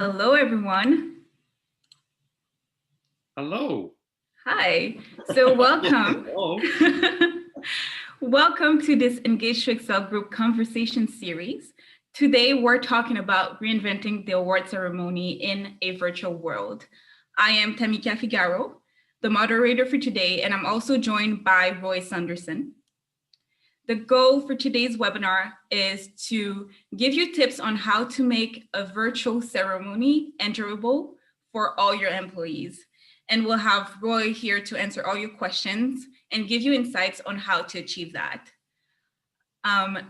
Hello, everyone. Hello. Hi. So, welcome. Hello. Welcome to this Engage to Excel group conversation series. Today, we're talking about reinventing the award ceremony in a virtual world. I am Tamika Figaro, the moderator for today, and I'm also joined by Roy Saunderson. The goal for today's webinar is to give you tips on how to make a virtual ceremony enjoyable for all your employees. And we'll have Roy here to answer all your questions and give you insights on how to achieve that.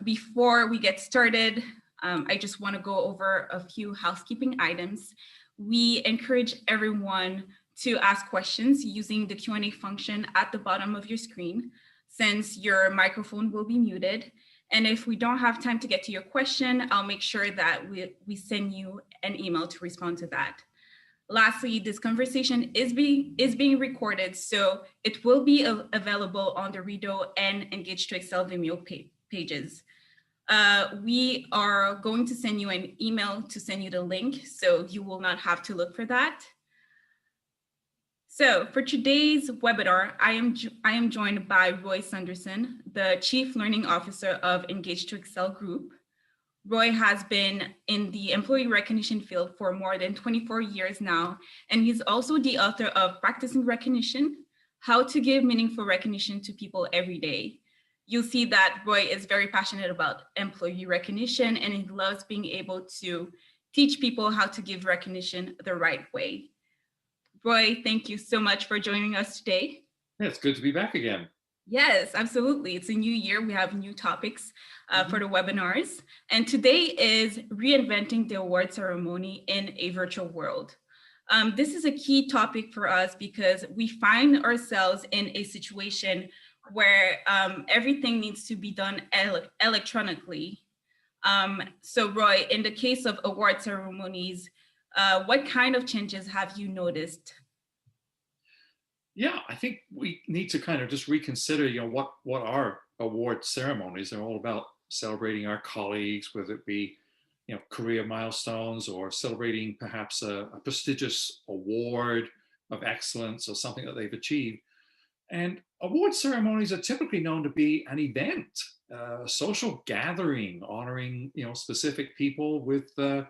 Before we get started, I just want to go over a few housekeeping items. We encourage everyone to ask questions using the Q&A function at the bottom of your screen, since your microphone will be muted. And if we don't have time to get to your question, I'll make sure that we send you an email to respond to that. Lastly, this conversation is being recorded, so it will be available on the Redo and Engage to Excel Vimeo pages. We are going to send you an email to send you the link, so you will not have to look for that. So for today's webinar, I am joined by Roy Saunderson, the Chief Learning Officer of Engage to Excel Group. Roy has been in the employee recognition field for more than 24 years now, and he's also the author of Practicing Recognition: How to Give Meaningful Recognition to People Every Day. You'll see that Roy is very passionate about employee recognition, and he loves being able to teach people how to give recognition the right way. Roy, thank you so much for joining us today. Yeah, it's good to be back again. Yes, absolutely. It's a new year. We have new topics for the webinars. And today is Reinventing the Award Ceremony in a Virtual World. This is a key topic for us because we find ourselves in a situation where everything needs to be done electronically. So Roy, in the case of award ceremonies, what kind of changes have you noticed? Yeah, I think we need to kind of just reconsider, what are award ceremonies? They're all about celebrating our colleagues, whether it be, career milestones or celebrating perhaps a prestigious award of excellence or something that they've achieved. And award ceremonies are typically known to be an event, a social gathering, honoring, specific people with the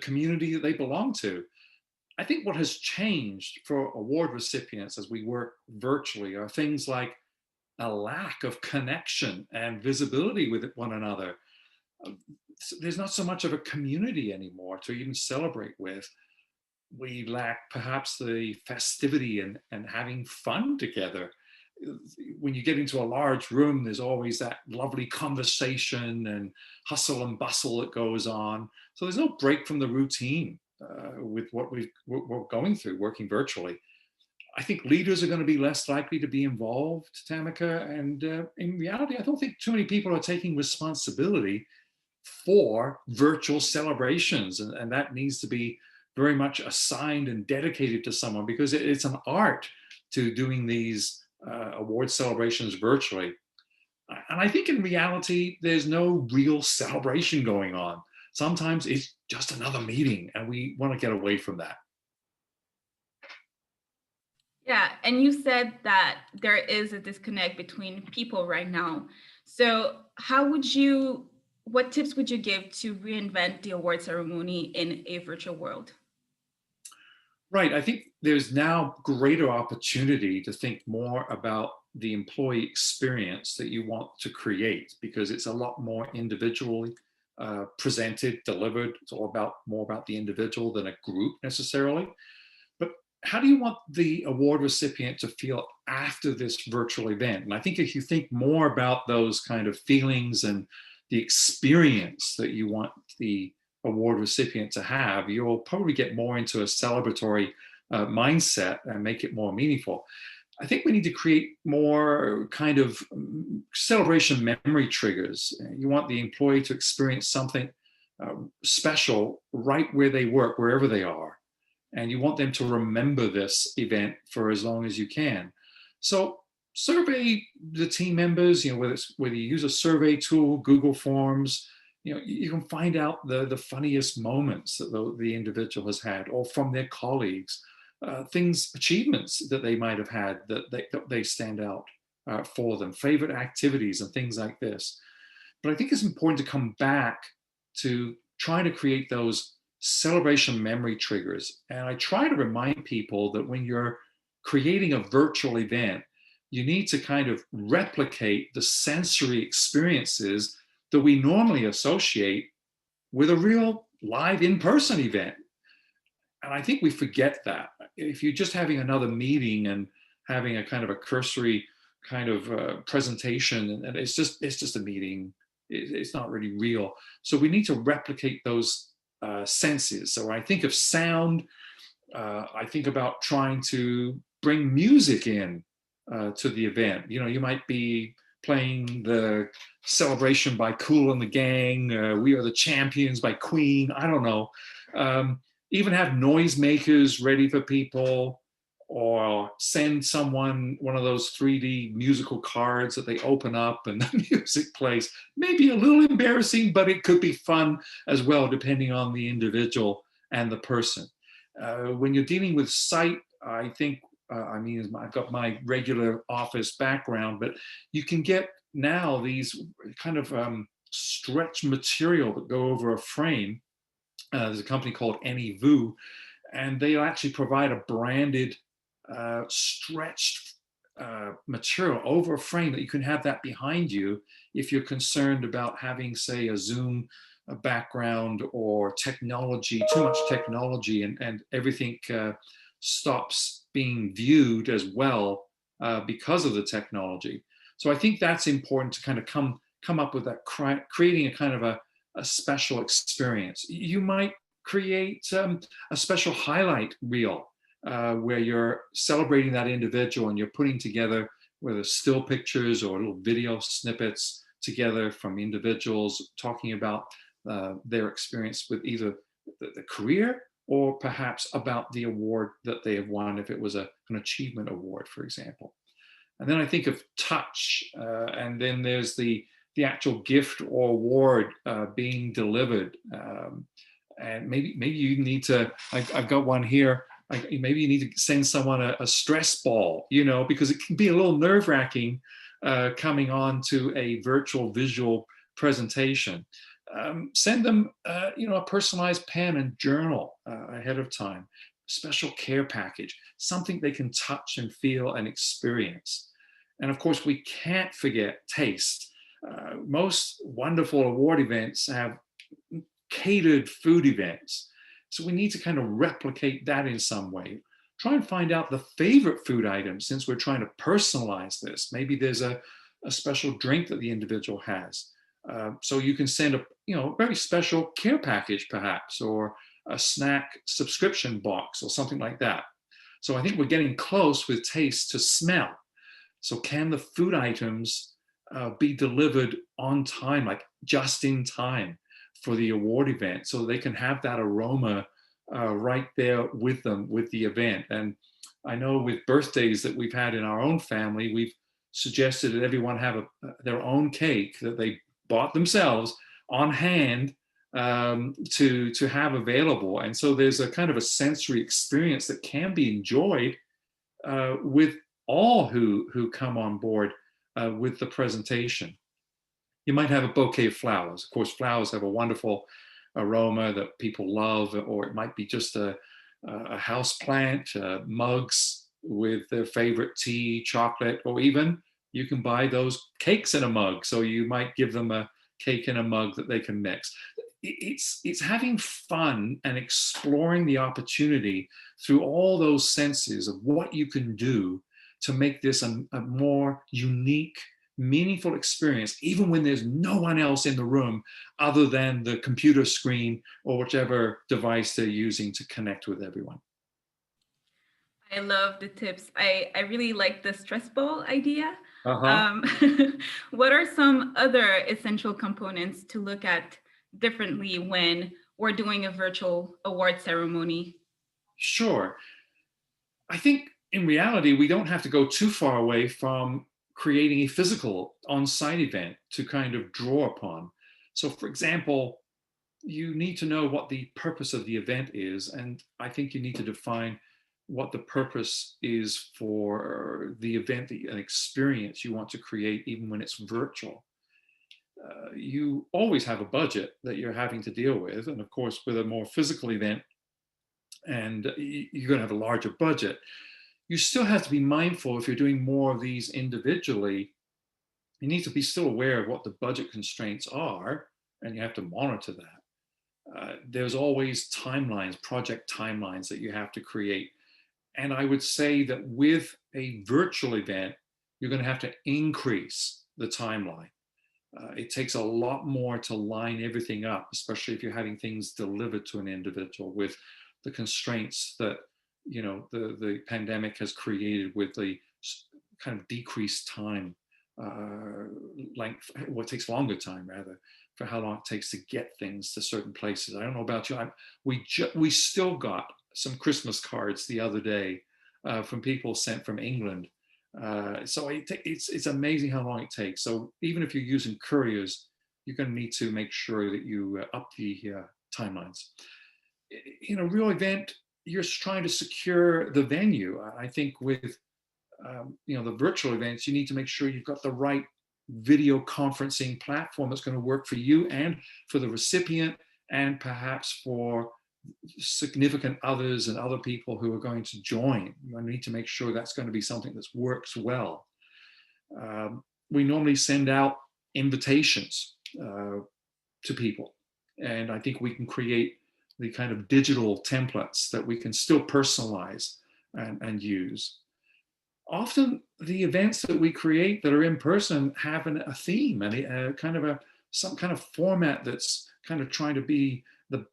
community that they belong to. I think what has changed for award recipients as we work virtually are things like a lack of connection and visibility with one another. There's not so much of a community anymore to even celebrate with. We lack perhaps the festivity and having fun together. When you get into a large room, there's always that lovely conversation and hustle and bustle that goes on. So there's no break from the routine with what we're going through working virtually. I think leaders are going to be less likely to be involved, Tamika. And in reality, I don't think too many people are taking responsibility for virtual celebrations. And that needs to be very much assigned and dedicated to someone, because it's an art to doing these award celebrations virtually. And I think in reality, there's no real celebration going on. Sometimes it's just another meeting, and we want to get away from that. Yeah, and you said that there is a disconnect between people right now. So what tips would you give to reinvent the award ceremony in a virtual world? Right. I think there's now greater opportunity to think more about the employee experience that you want to create, because it's a lot more individually presented, delivered. It's all more about the individual than a group necessarily. But how do you want the award recipient to feel after this virtual event? And I think if you think more about those kind of feelings and the experience that you want the award recipient to have, you'll probably get more into a celebratory mindset and make it more meaningful. I think we need to create more kind of celebration memory triggers. You want the employee to experience something special right where they work, wherever they are. And you want them to remember this event for as long as you can. So survey the team members, whether you use a survey tool, Google Forms, You can find out the funniest moments that the individual has had, or from their colleagues, achievements that they might have had that they stand out for them, favorite activities and things like this. But I think it's important to come back to try to create those celebration memory triggers. And I try to remind people that when you're creating a virtual event, you need to kind of replicate the sensory experiences that we normally associate with a real live in-person event. And I think we forget that. If you're just having another meeting and having a kind of a cursory kind of presentation, and it's just a meeting, it's not really real. So we need to replicate those senses. So when I think of sound, I think about trying to bring music in to the event. You might be playing the Celebration by Kool and the Gang, We Are the Champions by Queen, I don't know. Even have noisemakers ready for people, or send someone one of those 3D musical cards that they open up and the music plays. Maybe a little embarrassing, but it could be fun as well, depending on the individual and the person. When you're dealing with sight, I think, I've got my regular office background, but you can get now these kind of stretch material that go over a frame. There's a company called AnyVoo, and they actually provide a branded stretched material over a frame that you can have that behind you if you're concerned about having, say, a Zoom background or technology, too much technology, and everything stops being viewed as well because of the technology. So I think that's important to kind of come up with that, creating a kind of a special experience. You might create a special highlight reel where you're celebrating that individual and you're putting together whether still pictures or little video snippets together from individuals talking about their experience with either the career or perhaps about the award that they have won, if it was an achievement award, for example. And then I think of touch, and then there's the actual gift or award being delivered. And maybe you need to, I've got one here, maybe you need to send someone a stress ball, because it can be a little nerve-wracking coming on to a virtual visual presentation. Send them, a personalized pen and journal ahead of time, special care package, something they can touch and feel and experience. And of course, we can't forget taste. Most wonderful award events have catered food events. So we need to kind of replicate that in some way. Try and find out the favorite food items, since we're trying to personalize this. Maybe there's a special drink that the individual has. So you can send a very special care package perhaps, or a snack subscription box or something like that. So I think we're getting close with taste to smell. So can the food items be delivered on time, like just in time for the award event, so they can have that aroma right there with them with the event? And I know with birthdays that we've had in our own family, we've suggested that everyone have their own cake that they bought themselves on hand to have available. And so there's a kind of a sensory experience that can be enjoyed with all who come on board with the presentation. You might have a bouquet of flowers. Of course, flowers have a wonderful aroma that people love, or it might be just a house plant, mugs with their favorite tea, chocolate, or even you can buy those cakes in a mug. So you might give them a cake in a mug that they can mix. It's having fun and exploring the opportunity through all those senses of what you can do to make this a more unique, meaningful experience, even when there's no one else in the room other than the computer screen or whichever device they're using to connect with everyone. I love the tips. I really like the stress ball idea. Uh-huh. What are some other essential components to look at differently when we're doing a virtual award ceremony? Sure. I think in reality, we don't have to go too far away from creating a physical on-site event to kind of draw upon. So, for example, you need to know what the purpose of the event is. And I think you need to define what the purpose is for the event, an experience you want to create, even when it's virtual. You always have a budget that you're having to deal with. And of course, with a more physical event, and you're going to have a larger budget, you still have to be mindful if you're doing more of these individually. You need to be still aware of what the budget constraints are, and you have to monitor that. There's always timelines, project timelines that you have to create. And I would say that with a virtual event, you're going to have to increase the timeline. It takes a lot more to line everything up, especially if you're having things delivered to an individual with the constraints that the pandemic has created with the kind of decreased time length. Well, it takes longer time rather for how long it takes to get things to certain places. I don't know about you. We still got some Christmas cards the other day from people sent from England. So it's amazing how long it takes. So even if you're using couriers, you're going to need to make sure that you up the timelines. In a real event, you're trying to secure the venue. I think with the virtual events, you need to make sure you've got the right video conferencing platform that's going to work for you and for the recipient, and perhaps for significant others and other people who are going to join. You need to make sure that's going to be something that works well. We normally send out invitations to people, and I think we can create the kind of digital templates that we can still personalize and use. Often the events that we create that are in person have a theme and some kind of format that's kind of trying to be the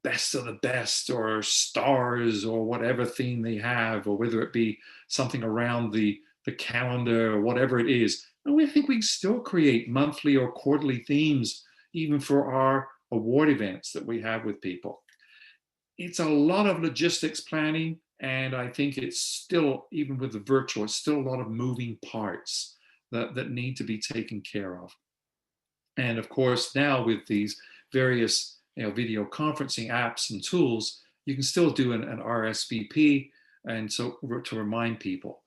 best of the best, or stars, or whatever theme they have, or whether it be something around the calendar or whatever it is. And I think we can still create monthly or quarterly themes even for our award events that we have with people. It's a lot of logistics planning, and I think it's still, even with the virtual, it's still a lot of moving parts that need to be taken care of. And of course, now with these various video conferencing apps and tools, you can still do an RSVP, and so to remind people.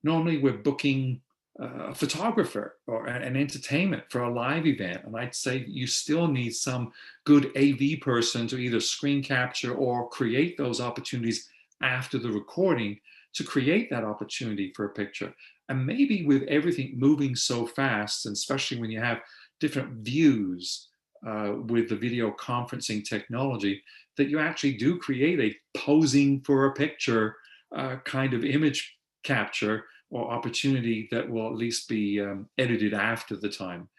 Normally, we're booking a photographer or an entertainment for a live event, and I'd say you still need some good AV person to either screen capture or create those opportunities after the recording to create that opportunity for a picture. And maybe with everything moving so fast, and especially when you have different views with the video conferencing technology, that you actually do create a posing for a picture kind of image capture or opportunity that will at least be edited after the time.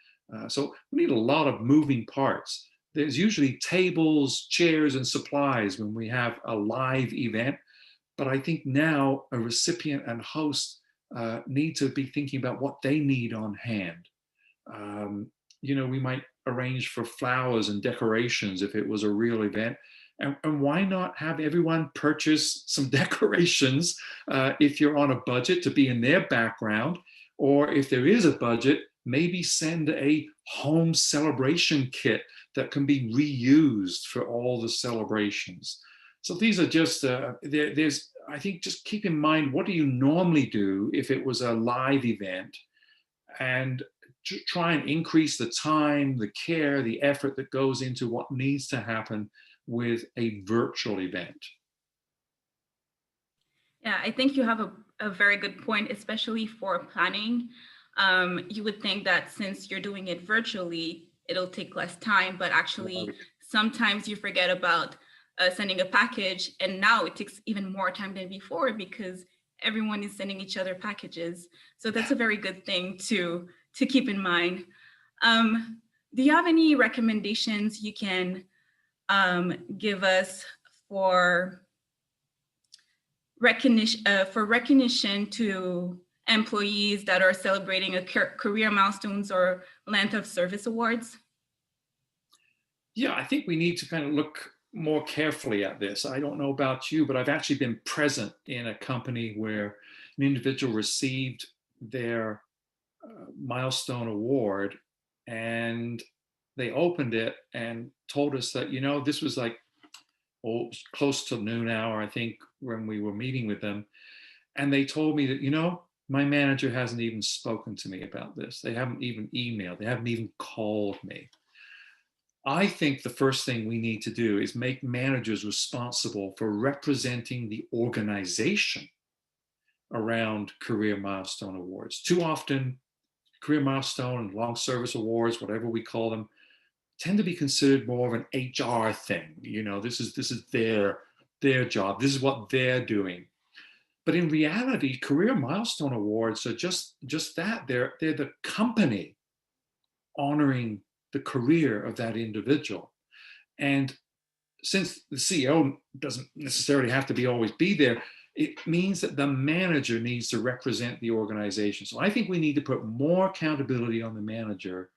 So we need a lot of moving parts. There's usually tables, chairs, and supplies when we have a live event. But I think now a recipient and host need to be thinking about what they need on hand. We might arrange for flowers and decorations if it was a real event. And why not have everyone purchase some decorations if you're on a budget to be in their background? Or if there is a budget, maybe send a home celebration kit that can be reused for all the celebrations. So these are just, I think just keep in mind, what do you normally do if it was a live event? And try and increase the time, the care, the effort that goes into what needs to happen with a virtual event. Yeah, I think you have a very good point, especially for planning. You would think that since you're doing it virtually, it'll take less time, but actually sometimes you forget about sending a package, and now it takes even more time than before because everyone is sending each other packages. So that's a very good thing to keep in mind. Do you have any recommendations you can give us for recognition to employees that are celebrating a career milestones or length of service awards? Yeah, I think we need to kind of look more carefully at this. I don't know about you, but I've actually been present in a company where an individual received their milestone award, and they opened it and told us that, this was like, oh, close to noon hour, I think, when we were meeting with them. And they told me that, my manager hasn't even spoken to me about this. They haven't even emailed, they haven't even called me. I think the first thing we need to do is make managers responsible for representing the organization around career milestone awards. Too often, career milestone and long service awards, whatever we call them, tend to be considered more of an HR thing. This is their job. This is what they're doing. But in reality, career milestone awards are just that. They're the company honoring the career of that individual. And since the CEO doesn't necessarily have to always be there, it means that the manager needs to represent the organization. So I think we need to put more accountability on the manager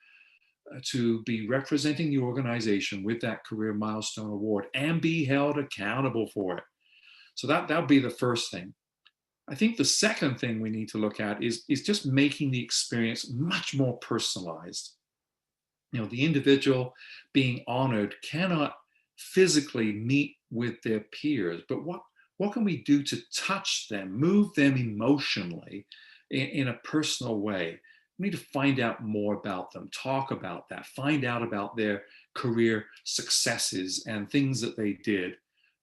to be representing the organization with that career milestone award and be held accountable for it. So that would be the first thing. I think the second thing we need to look at is just making the experience much more personalized. The individual being honored cannot physically meet with their peers, but what can we do to touch them, move them emotionally in a personal way? We need to find out more about them, talk about that, find out about their career successes and things that they did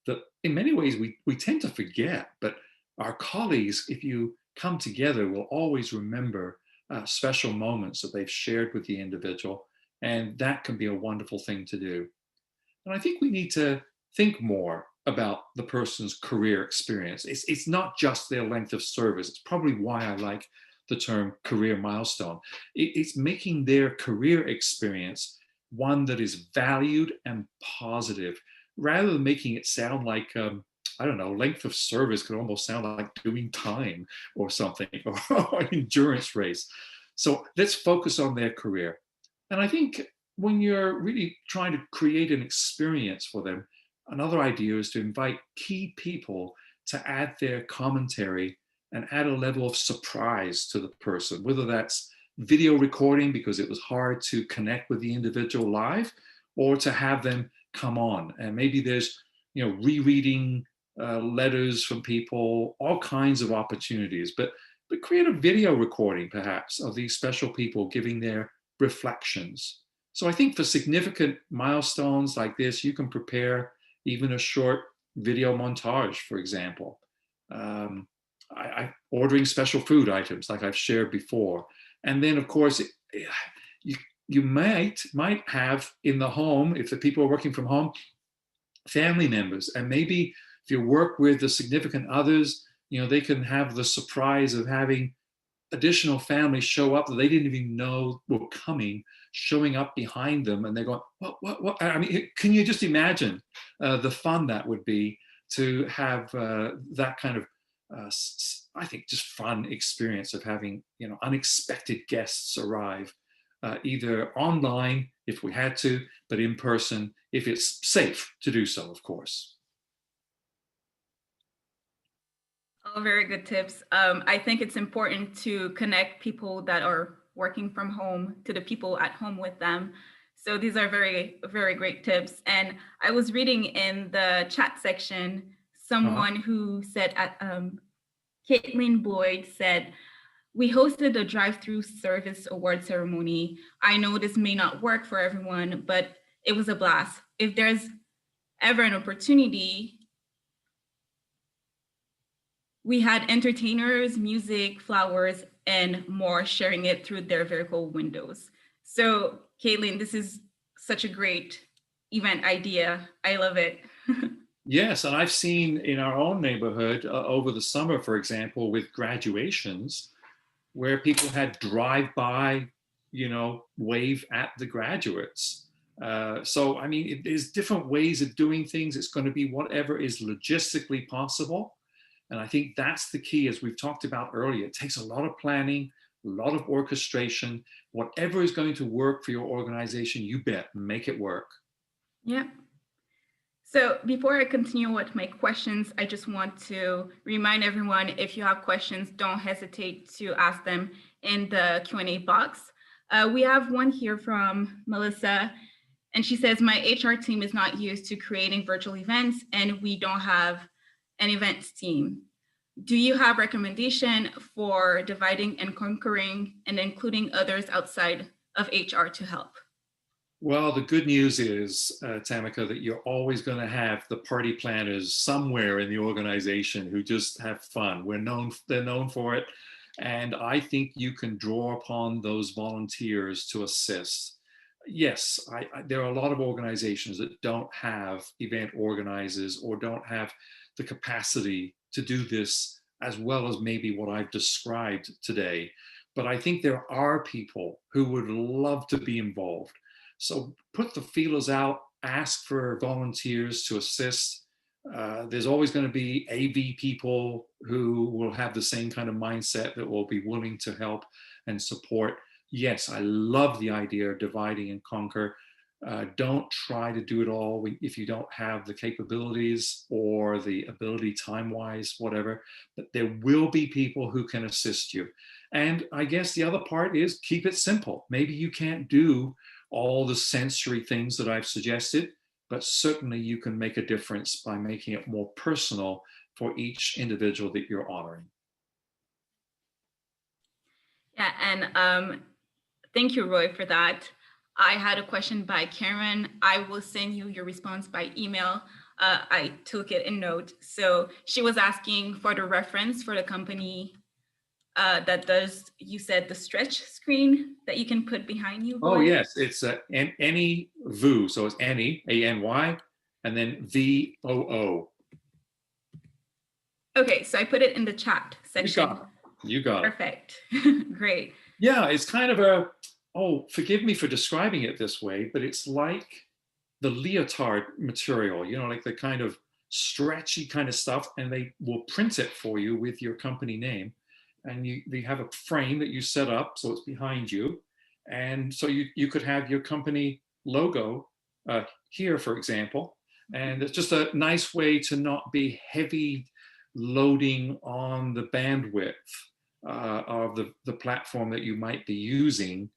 that in many ways we tend to forget, but our colleagues, if you come together, will always remember special moments that they've shared with the individual, and that can be a wonderful thing to do. And I think we need to think more about the person's career experience. It's not just their length of service. It's probably why I like the term career milestone. It's making their career experience one that is valued and positive, rather than making it sound like, I don't know, length of service could almost sound like doing time or something, or an endurance race. So let's focus on their career. And I think when you're really trying to create an experience for them, another idea is to invite key people to add their commentary and add a level of surprise to the person, whether that's video recording because it was hard to connect with the individual live, or to have them come on. And maybe there's, rereading letters from people, all kinds of opportunities, but create a video recording perhaps of these special people giving their reflections. So I think for significant milestones like this, you can prepare even a short video montage, for example. Ordering special food items like I've shared before. And then of course, you might have in the home, if the people are working from home, family members. And maybe if you work with the significant others, they can have the surprise of having additional families show up that they didn't even know were coming, showing up behind them, and they're going, what? I mean, can you just imagine the fun that would be to have that kind of, I think, just fun experience of having, unexpected guests arrive, either online if we had to, but in person if it's safe to do so, of course. Oh, very good tips. I think it's important to connect people that are working from home to the people at home with them. So these are very, very great tips. And I was reading in the chat section, someone who said, Caitlin Boyd said, we hosted a drive-through service award ceremony. I know this may not work for everyone, but it was a blast. If there's ever an opportunity, we had entertainers, music, flowers, and more sharing it through their vehicle windows. So, Caitlin, this is such a great event idea. I love it. Yes, and I've seen in our own neighborhood over the summer, for example, with graduations, where people had drive-by, wave at the graduates. So, I mean, there's different ways of doing things. It's going to be whatever is logistically possible. And I think that's the key, as we've talked about earlier. It takes a lot of planning, a lot of orchestration. Whatever is going to work for your organization, you bet, make it work. Yeah. So before I continue with my questions, I just want to remind everyone, if you have questions, don't hesitate to ask them in the Q&A box. We have one here from Melissa. And she says, my HR team is not used to creating virtual events, and we don't have an events team. Do you have recommendation for dividing and conquering and including others outside of HR to help? Well, the good news is, Tamika, that you're always going to have the party planners somewhere in the organization who just have fun. They're known for it. And I think you can draw upon those volunteers to assist. Yes, there are a lot of organizations that don't have event organizers or don't have the capacity to do this as well as maybe what I've described today. But I think there are people who would love to be involved. So put the feelers out, ask for volunteers to assist. There's always going to be AV people who will have the same kind of mindset that will be willing to help and support. Yes, I love the idea of dividing and conquer. Don't try to do it all if you don't have the capabilities or the ability time-wise, whatever. But there will be people who can assist you. And I guess the other part is keep it simple. Maybe you can't do all the sensory things that I've suggested, but certainly you can make a difference by making it more personal for each individual that you're honoring. Yeah, and thank you, Roy, for that. I had a question by Karen. I will send you your response by email. I took it in note. So she was asking for the reference for the company that does, you said, the stretch screen that you can put behind you, Roy? Oh, yes. It's Any VOO. So it's Any, A-N-Y, and then V-O-O. Okay, so I put it in the chat section. You got it. Perfect. Great. Yeah, it's kind of forgive me for describing it this way, but it's like the leotard material, like the kind of stretchy kind of stuff, and they will print it for you with your company name. And they have a frame that you set up so it's behind you. And so you could have your company logo here, for example. And it's just a nice way to not be heavy loading on the bandwidth of the platform that you might be using,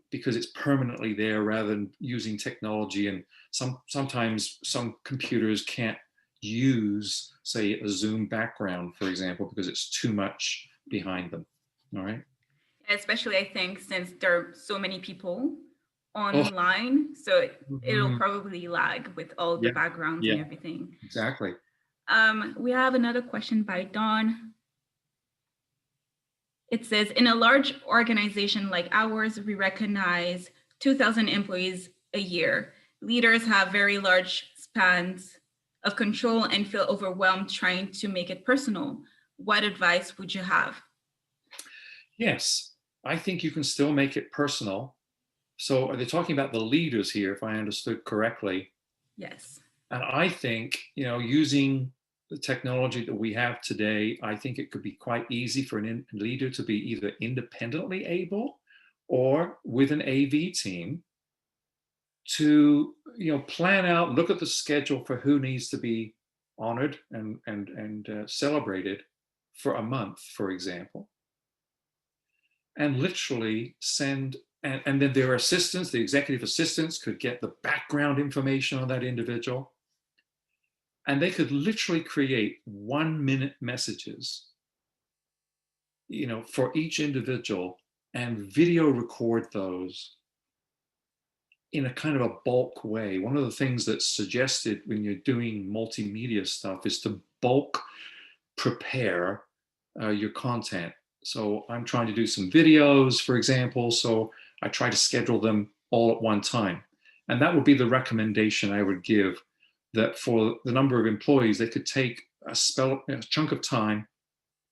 because it's permanently there rather than using technology. And sometimes some computers can't use, say, a Zoom background, for example, because it's too much behind them. All right. Especially, I think, since there are so many people online, so it'll probably lag with all the backgrounds and everything. Exactly. We have another question by Dawn. It says, in a large organization like ours, we recognize 2,000 employees a year. Leaders have very large spans of control and feel overwhelmed trying to make it personal. What advice would you have? Yes, I think you can still make it personal. So are they talking about the leaders here, if I understood correctly? Yes. And I think, using the technology that we have today, I think it could be quite easy for a leader to be either independently able or with an AV team to, plan out, look at the schedule for who needs to be honored and celebrated for a month, for example, and literally send, and then their assistants, the executive assistants, could get the background information on that individual. And they could literally create 1-minute messages, for each individual and video record those in a kind of a bulk way. One of the things that's suggested when you're doing multimedia stuff is to bulk prepare your content. So I'm trying to do some videos, for example, so I try to schedule them all at one time. And that would be the recommendation I would give, that for the number of employees, they could take a chunk of time,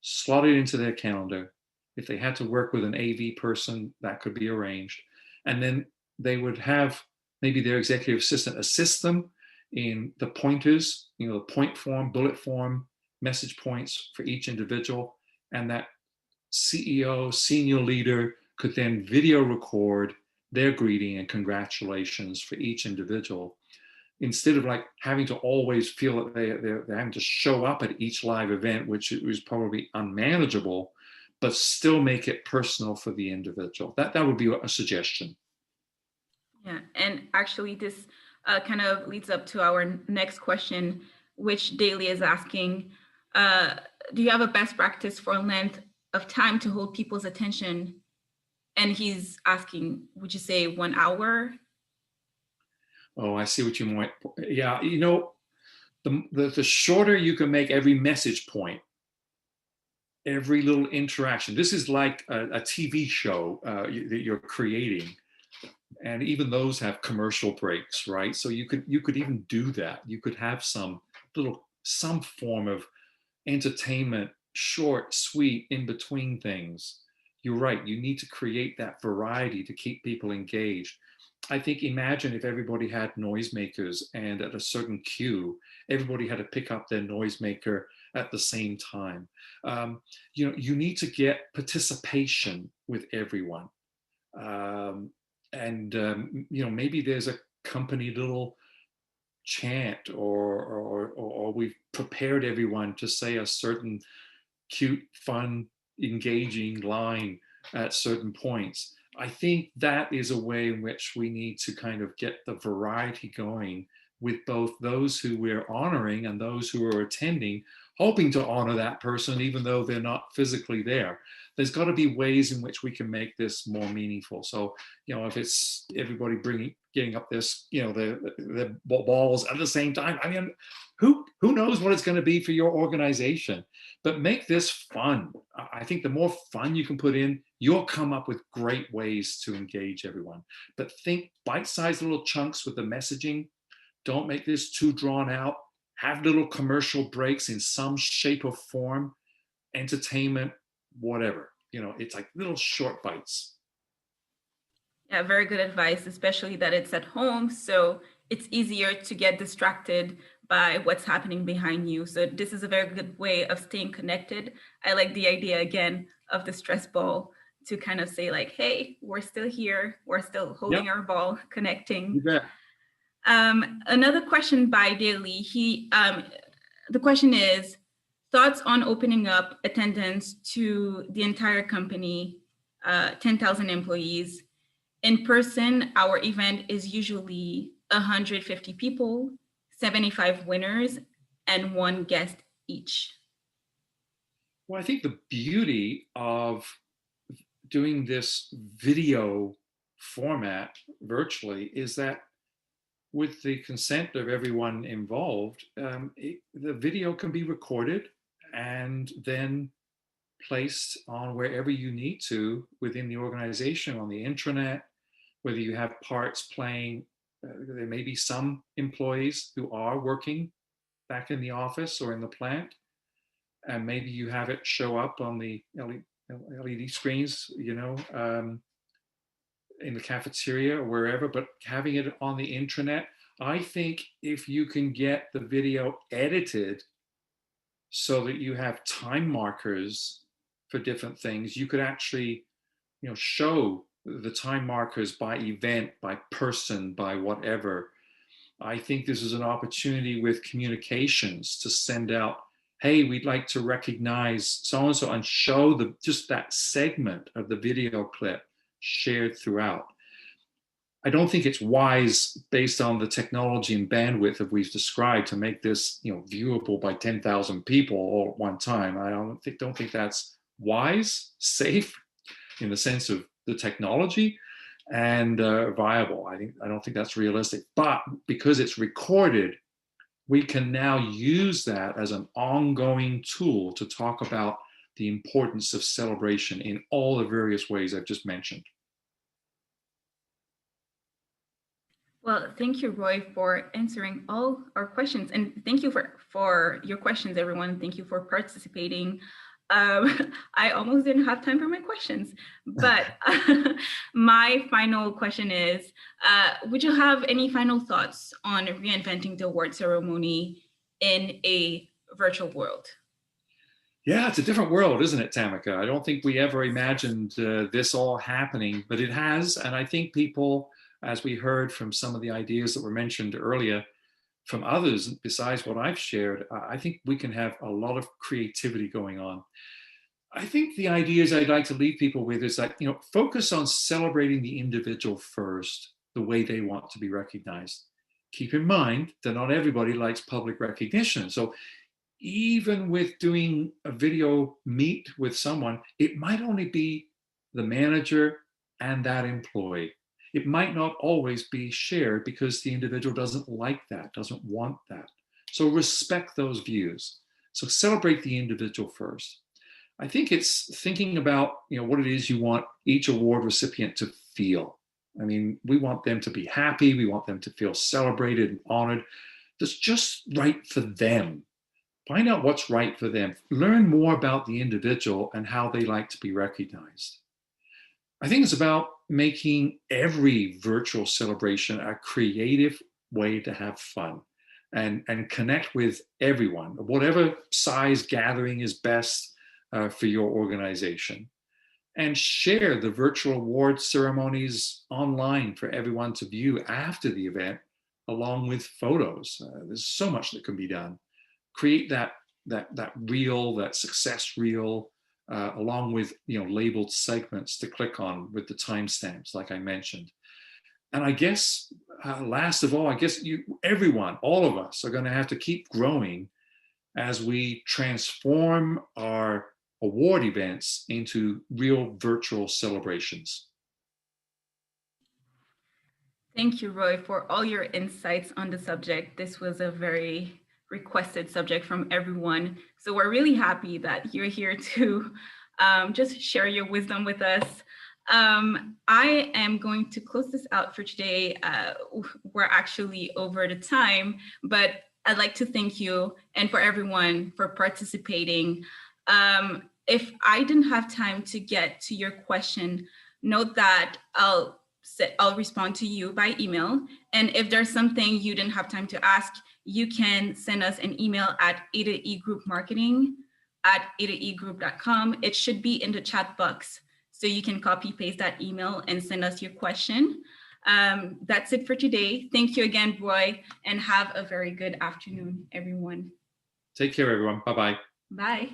slot it into their calendar. If they had to work with an AV person, that could be arranged. And then they would have maybe their executive assistant assist them in the pointers, the point form, bullet form, message points for each individual. And that CEO, senior leader, could then video record their greeting and congratulations for each individual, instead of having to always feel that they're having to show up at each live event, which is probably unmanageable, but still make it personal for the individual. That would be a suggestion. Yeah, and actually, this kind of leads up to our next question, which Daly is asking. Uh, do you have a best practice for length of time to hold people's attention? And he's asking, would you say 1 hour? Oh, I see what you might. Yeah, the shorter you can make every message point, every little interaction. This is like a TV show that you're creating, and even those have commercial breaks, right? So you could even do that. You could have some form of entertainment, short, sweet, in between things. You're right. You need to create that variety to keep people engaged. I think imagine if everybody had noisemakers and at a certain cue, everybody had to pick up their noisemaker at the same time. You need to get participation with everyone. Um, and maybe there's a company little chant or we've prepared everyone to say a certain cute, fun, engaging line at certain points. I think that is a way in which we need to kind of get the variety going with both those who we're honoring and those who are attending, hoping to honor that person even though they're not physically there. There's got to be ways in which we can make this more meaningful. So, if it's everybody getting up this, the balls at the same time. I mean, who knows what it's going to be for your organization? But make this fun. I think the more fun you can put in, you'll come up with great ways to engage everyone. But think bite-sized little chunks with the messaging. Don't make this too drawn out. Have little commercial breaks in some shape or form, entertainment, whatever. It's like little short bites. Yeah, very good advice, especially that it's at home. So it's easier to get distracted by what's happening behind you. So this is a very good way of staying connected. I like the idea again of the stress ball to kind of say like, hey, we're still here. We're still Yep, holding our ball, you connecting. bet. Another question by Daly. The question is thoughts on opening up attendance to the entire company, 10,000 employees. In person, our event is usually 150 people, 75 winners, and one guest each. Well, I think the beauty of doing this video format virtually is that with the consent of everyone involved, the video can be recorded and then placed on wherever you need to within the organization, on the intranet, whether you have parts playing. There may be some employees who are working back in the office or in the plant, and maybe you have it show up on the LED screens, in the cafeteria or wherever, but having it on the intranet. I think if you can get the video edited so that you have time markers for different things, you could actually, show the time markers by event, by person, by whatever. I think this is an opportunity with communications to send out, hey, we'd like to recognize so and so, and show just that segment of the video clip shared throughout. I don't think it's wise, based on the technology and bandwidth that we've described, to make this viewable by 10,000 people all at one time. I don't think that's wise, safe in the sense of the technology, and viable. I don't think that's realistic. But because it's recorded, we can now use that as an ongoing tool to talk about the importance of celebration in all the various ways I've just mentioned. Well, thank you, Roy, for answering all our questions. And thank you for your questions, everyone. Thank you for participating. I almost didn't have time for my questions, but my final question is, would you have any final thoughts on reinventing the award ceremony in a virtual world? Yeah, it's a different world, isn't it, Tamika? I don't think we ever imagined this all happening, but it has. And I think people, as we heard from some of the ideas that were mentioned earlier from others, besides what I've shared, I think we can have a lot of creativity going on. I think the ideas I'd like to leave people with is that, focus on celebrating the individual first, the way they want to be recognized. Keep in mind that not everybody likes public recognition. So even with doing a video meet with someone, it might only be the manager and that employee. It might not always be shared because the individual doesn't like that, doesn't want that. So respect those views. So celebrate the individual first. I think it's thinking about, what it is you want each award recipient to feel. I mean, we want them to be happy. We want them to feel celebrated and honored. That's just right for them. Find out what's right for them. Learn more about the individual and how they like to be recognized. I think it's about making every virtual celebration a creative way to have fun and connect with everyone, whatever size gathering is best for your organization. And share the virtual award ceremonies online for everyone to view after the event, along with photos. There's so much that can be done. Create that reel, that success reel, along with labeled segments to click on with the timestamps, like I mentioned. And I guess last of all, I guess everyone, all of us, are going to have to keep growing as we transform our award events into real virtual celebrations. Thank you, Roy, for all your insights on the subject. This was a very requested subject from everyone. So we're really happy that you're here to just share your wisdom with us. I am going to close this out for today. We're actually over the time, but I'd like to thank you and for everyone for participating. If I didn't have time to get to your question, note that I'll respond to you by email. And if there's something you didn't have time to ask, you can send us an email at adaegroup@adaegroup.com. It should be in the chat box. So you can copy paste that email and send us your question. That's it for today. Thank you again, Roy, and have a very good afternoon, everyone. Take care, everyone. Bye-bye. Bye.